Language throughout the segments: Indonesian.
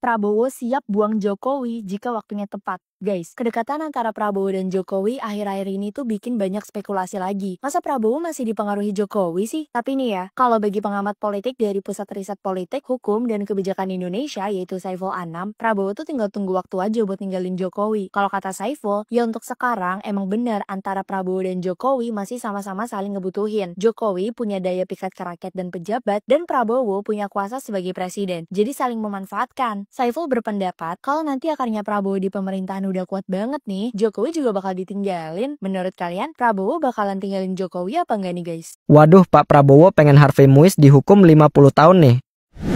Prabowo siap buang Jokowi jika waktunya tepat. Guys, kedekatan antara Prabowo dan Jokowi akhir-akhir ini tuh bikin banyak spekulasi lagi. Masa Prabowo masih dipengaruhi Jokowi sih? Tapi nih ya, kalau bagi pengamat politik dari Pusat Riset Politik, Hukum, dan Kebijakan Indonesia yaitu Saiful Anam, Prabowo tuh tinggal tunggu waktu aja buat ninggalin Jokowi. Kalau kata Saiful, ya untuk sekarang emang benar antara Prabowo dan Jokowi masih sama-sama saling ngebutuhin. Jokowi punya daya pikat ke rakyat dan pejabat, dan Prabowo punya kuasa sebagai presiden. Jadi saling memanfaatkan. Saiful berpendapat kalau nanti akarnya Prabowo di pemerintahan udah kuat banget nih, Jokowi juga bakal ditinggalin. Menurut kalian, Prabowo bakalan tinggalin Jokowi apa enggak nih guys? Waduh, Pak Prabowo pengen Harvey Muiz dihukum 50 tahun nih.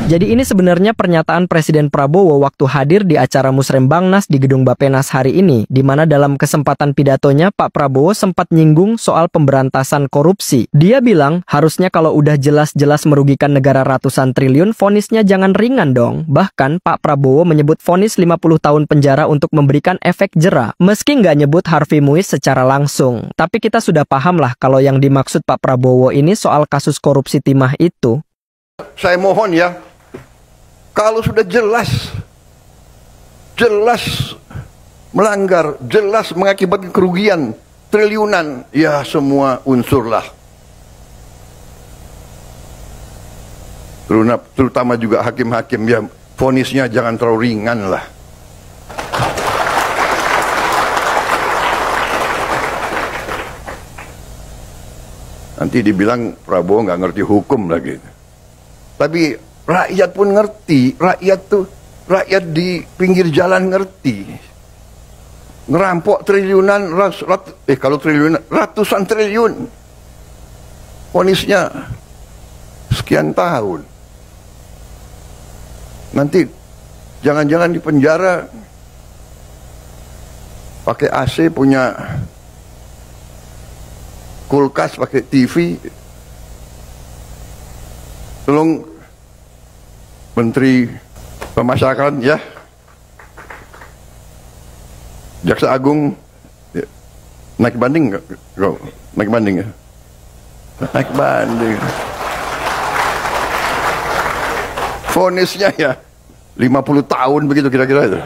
Jadi ini sebenarnya pernyataan Presiden Prabowo waktu hadir di acara Musrembangnas di Gedung Bappenas hari ini, di mana dalam kesempatan pidatonya Pak Prabowo sempat nyinggung soal pemberantasan korupsi. Dia bilang, harusnya kalau udah jelas-jelas merugikan negara ratusan triliun, vonisnya jangan ringan dong. Bahkan Pak Prabowo menyebut vonis 50 tahun penjara untuk memberikan efek jera, meski nggak nyebut Harvey Muiz secara langsung. Tapi kita sudah paham lah kalau yang dimaksud Pak Prabowo ini soal kasus korupsi timah itu. Saya mohon ya, kalau sudah jelas melanggar, jelas mengakibatkan kerugian triliunan, ya semua unsurlah. Terutama juga hakim-hakim, ya vonisnya jangan terlalu ringan lah. Nanti dibilang Prabowo nggak ngerti hukum lagi. Tapi rakyat pun ngerti, rakyat di pinggir jalan ngerti. Ngerampok triliunan, kalau triliunan, ratusan triliun. Vonisnya sekian tahun. Nanti jangan-jangan di penjara pakai AC, punya kulkas, pakai TV. Tolong Menteri Pemasyarakatan ya, Jaksa Agung ya, naik banding nggak? Naik banding ya? Naik banding. Vonisnya ya 50 tahun begitu kira-kira itu.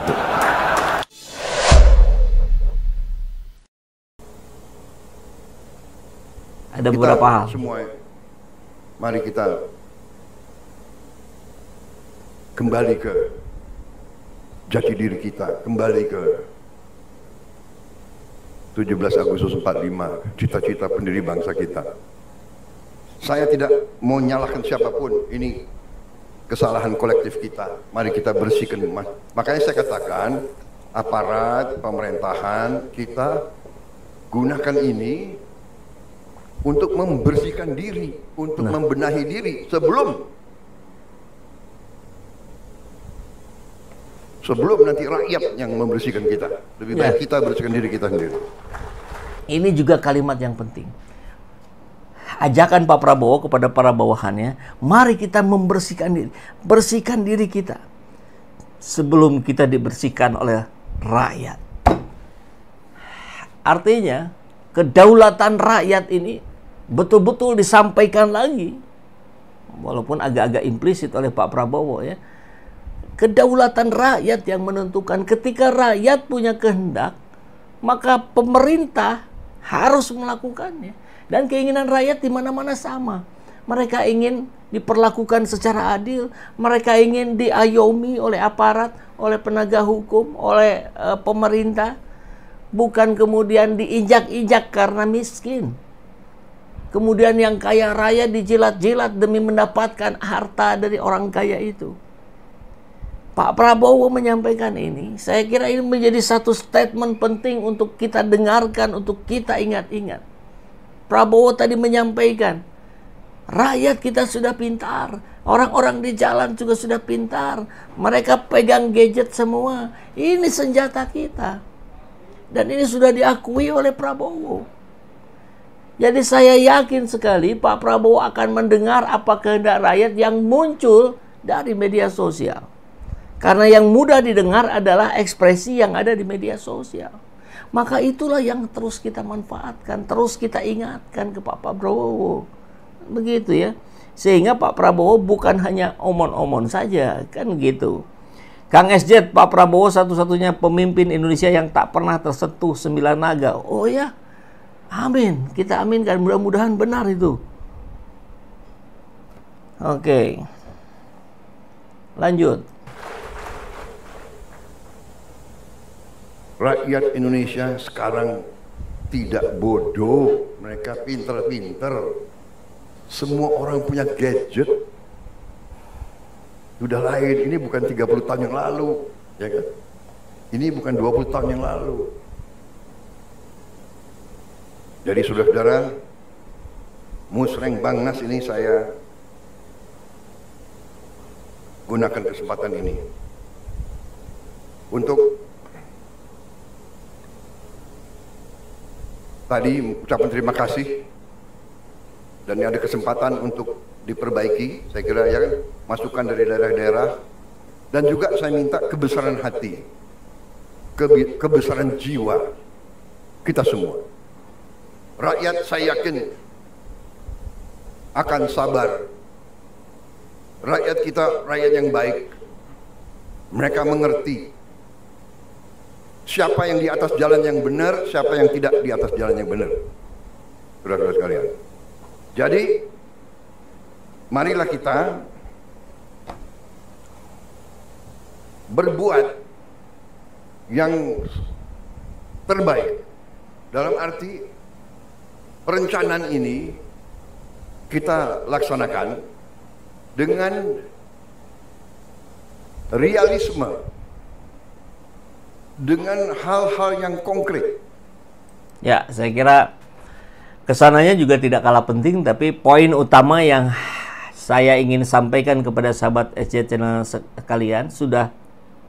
Ada beberapa hal. Semua, mari kita kembali ke jati diri kita, kembali ke 17 Agustus 45, cita-cita pendiri bangsa kita. Saya tidak mau nyalahkan siapapun, ini kesalahan kolektif kita. Mari kita bersihkan. Makanya saya katakan, aparat pemerintahan kita gunakan ini untuk membersihkan diri, untuk membenahi diri sebelum nanti rakyat yang membersihkan kita. Lebih baik kita bersihkan diri kita sendiri. Ini juga kalimat yang penting. Ajakan Pak Prabowo kepada para bawahannya, mari kita membersihkan diri. Bersihkan diri kita sebelum kita dibersihkan oleh rakyat. Artinya, kedaulatan rakyat ini betul-betul disampaikan lagi. Walaupun agak-agak implisit oleh Pak Prabowo ya. Kedaulatan rakyat yang menentukan. Ketika rakyat punya kehendak, maka pemerintah harus melakukannya. Dan keinginan rakyat di mana-mana sama. Mereka ingin diperlakukan secara adil, mereka ingin diayomi oleh aparat, oleh penegak hukum, oleh pemerintah, bukan kemudian diinjak-injak karena miskin. Kemudian yang kaya raya dijilat-jilat demi mendapatkan harta dari orang kaya itu. Pak Prabowo menyampaikan ini, saya kira ini menjadi satu statement penting untuk kita dengarkan, untuk kita ingat-ingat. Prabowo tadi menyampaikan, rakyat kita sudah pintar, orang-orang di jalan juga sudah pintar, mereka pegang gadget semua, ini senjata kita. Dan ini sudah diakui oleh Prabowo. Jadi saya yakin sekali Pak Prabowo akan mendengar apa kehendak rakyat yang muncul dari media sosial. Karena yang mudah didengar adalah ekspresi yang ada di media sosial. Maka itulah yang terus kita manfaatkan, terus kita ingatkan ke Pak Prabowo. Begitu ya. Sehingga Pak Prabowo bukan hanya omon-omon saja, kan gitu. Kang SJ, Pak Prabowo satu-satunya pemimpin Indonesia yang tak pernah tersentuh 9 naga. Oh ya, amin. Kita aminkan, mudah-mudahan benar itu. Oke. Lanjut. Rakyat Indonesia sekarang tidak bodoh, mereka pinter-pinter. Semua orang punya gadget. Sudah lain, ini bukan 30 tahun yang lalu, ya kan? Ini bukan 20 tahun yang lalu. Jadi saudara-saudara, Musreng Bangnas ini saya gunakan kesempatan ini untuk tadi ucapan terima kasih, dan ini ada kesempatan untuk diperbaiki, saya kira ya kan, masukan dari daerah-daerah, dan juga saya minta kebesaran hati, kebesaran jiwa kita semua. Rakyat saya yakin akan sabar. Rakyat kita rakyat yang baik. Mereka mengerti siapa yang di atas jalan yang benar, siapa yang tidak di atas jalan yang benar. Saudara-saudara sekalian. Jadi marilah kita berbuat yang terbaik. Dalam arti perencanaan ini kita laksanakan dengan realisme, dengan hal-hal yang konkret. Ya, saya kira kesananya juga tidak kalah penting, tapi poin utama yang saya ingin sampaikan kepada sahabat SJ Channel sekalian sudah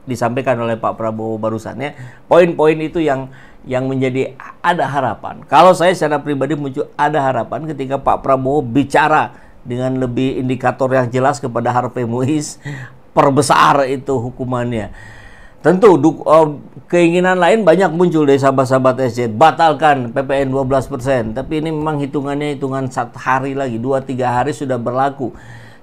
disampaikan oleh Pak Prabowo barusannya. Poin-poin itu yang menjadi ada harapan. Kalau saya secara pribadi muncul ada harapan ketika Pak Prabowo bicara dengan lebih indikator yang jelas kepada Harvey Muiz, perbesar itu hukumannya. Tentu keinginan lain banyak muncul dari sahabat-sahabat SJ, batalkan PPN 12%, tapi ini memang hitungannya hitungan 1 hari lagi, 2-3 hari sudah berlaku.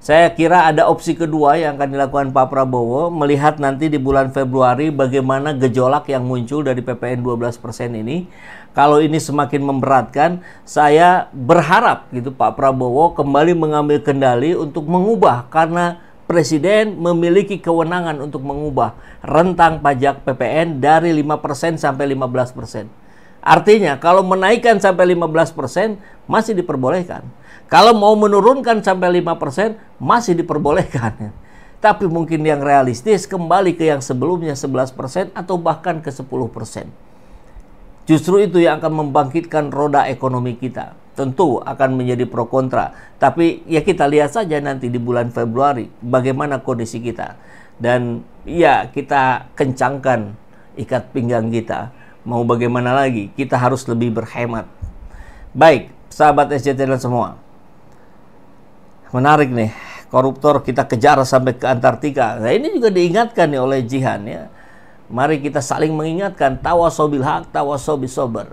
Saya kira ada opsi kedua yang akan dilakukan Pak Prabowo, melihat nanti di bulan Februari bagaimana gejolak yang muncul dari PPN 12% ini. Kalau ini semakin memberatkan, saya berharap gitu Pak Prabowo kembali mengambil kendali untuk mengubah, karena Presiden memiliki kewenangan untuk mengubah rentang pajak PPN dari 5% sampai 15%. Artinya kalau menaikkan sampai 15% masih diperbolehkan. Kalau mau menurunkan sampai 5% masih diperbolehkan. Tapi mungkin yang realistis kembali ke yang sebelumnya 11% atau bahkan ke 10%. Justru itu yang akan membangkitkan roda ekonomi kita. Tentu akan menjadi pro kontra. Tapi ya kita lihat saja nanti di bulan Februari bagaimana kondisi kita. Dan ya kita kencangkan ikat pinggang kita. Mau bagaimana lagi? Kita harus lebih berhemat. Baik, sahabat SCTL semua. Menarik nih, koruptor kita kejar sampai ke Antartika. Nah ini juga diingatkan nih oleh Jihan ya. Mari kita saling mengingatkan, tawasobil haq, tawasobil sober.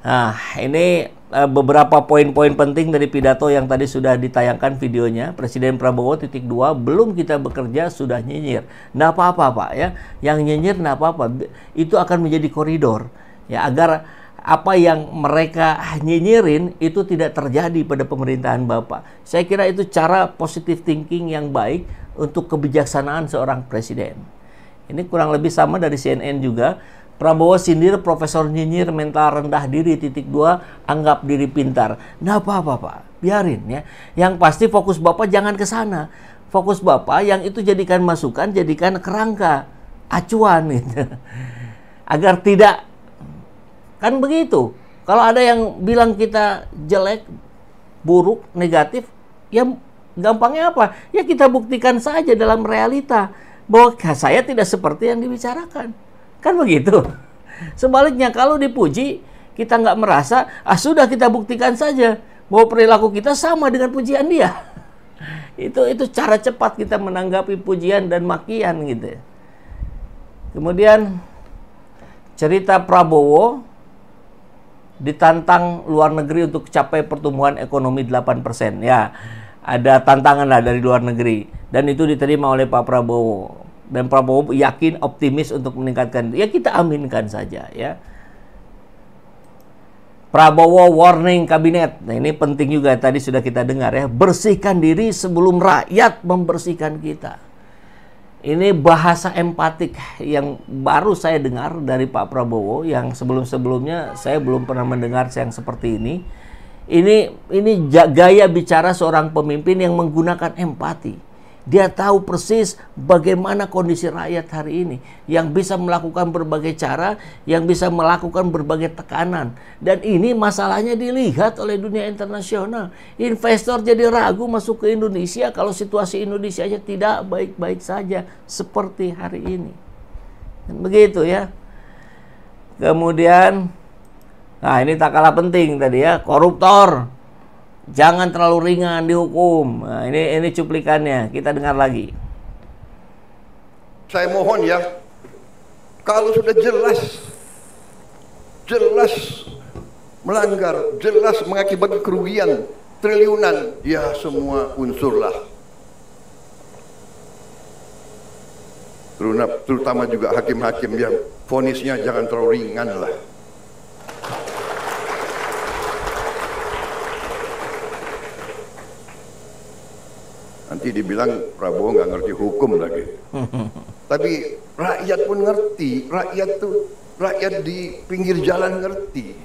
Nah, ini beberapa poin-poin penting dari pidato yang tadi sudah ditayangkan videonya. Presiden Prabowo titik 2, belum kita bekerja sudah nyinyir. Nggak apa-apa Pak ya, yang nyinyir nggak apa-apa. Itu akan menjadi koridor ya, agar apa yang mereka nyinyirin itu tidak terjadi pada pemerintahan Bapak. Saya kira itu cara positive thinking yang baik untuk kebijaksanaan seorang presiden. Ini kurang lebih sama dari CNN juga. Prabowo sindir, profesor nyinyir, mental rendah diri, titik 2, anggap diri pintar. Nah apa-apa Pak, biarin ya. Yang pasti fokus Bapak jangan ke sana. Fokus Bapak yang itu jadikan masukan, jadikan kerangka, acuan gitu. Agar tidak, kan begitu. Kalau ada yang bilang kita jelek, buruk, negatif, ya gampangnya apa? Ya kita buktikan saja dalam realita bahwa saya tidak seperti yang dibicarakan. Kan begitu. Sebaliknya kalau dipuji, kita nggak merasa, sudah kita buktikan saja bahwa perilaku kita sama dengan pujian dia. Itu cara cepat kita menanggapi pujian dan makian gitu. Kemudian cerita Prabowo ditantang luar negeri untuk capai pertumbuhan ekonomi 8%. Ya, ada tantangan lah dari luar negeri dan itu diterima oleh Pak Prabowo. Dan Prabowo yakin, optimis untuk meningkatkan. Ya kita aminkan saja ya. Prabowo warning kabinet. Nah ini penting juga, tadi sudah kita dengar ya. Bersihkan diri sebelum rakyat membersihkan kita. Ini bahasa empatik yang baru saya dengar dari Pak Prabowo, yang sebelum-sebelumnya saya belum pernah mendengar yang seperti ini. Ini gaya bicara seorang pemimpin yang menggunakan empati. Dia tahu persis bagaimana kondisi rakyat hari ini, yang bisa melakukan berbagai cara, yang bisa melakukan berbagai tekanan. Dan ini masalahnya dilihat oleh dunia internasional. Investor jadi ragu masuk ke Indonesia kalau situasi Indonesia aja tidak baik-baik saja seperti hari ini. Dan begitu ya. Kemudian, nah ini tak kalah penting tadi ya, koruptor. Jangan terlalu ringan dihukum. Nah, ini cuplikannya. Kita dengar lagi. Saya mohon ya, kalau sudah jelas melanggar, jelas mengakibatkan kerugian triliunan, ya semua unsurlah. Terutama juga hakim-hakim yang vonisnya jangan terlalu ringan lah. Nanti dibilang Prabowo nggak ngerti hukum lagi. Tapi rakyat pun ngerti. Rakyat di pinggir jalan ngerti.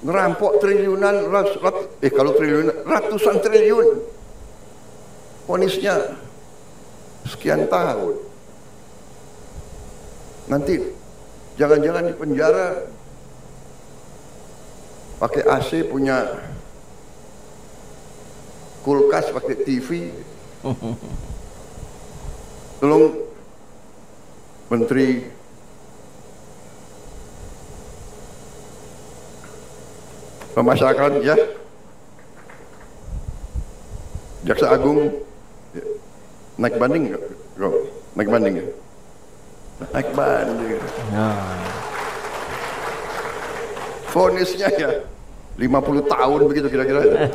Ngerampok triliunan, kalau triliunan, ratusan triliun. Vonisnya sekian tahun. Nanti jangan-jangan di penjara pakai AC, punya kulkas, pakai TV. Tolong Menteri Pemasaran ya, Jaksa Agung naik banding nggak? Naik banding ya? Naik banding. Vonisnya ya 50 tahun begitu kira-kira.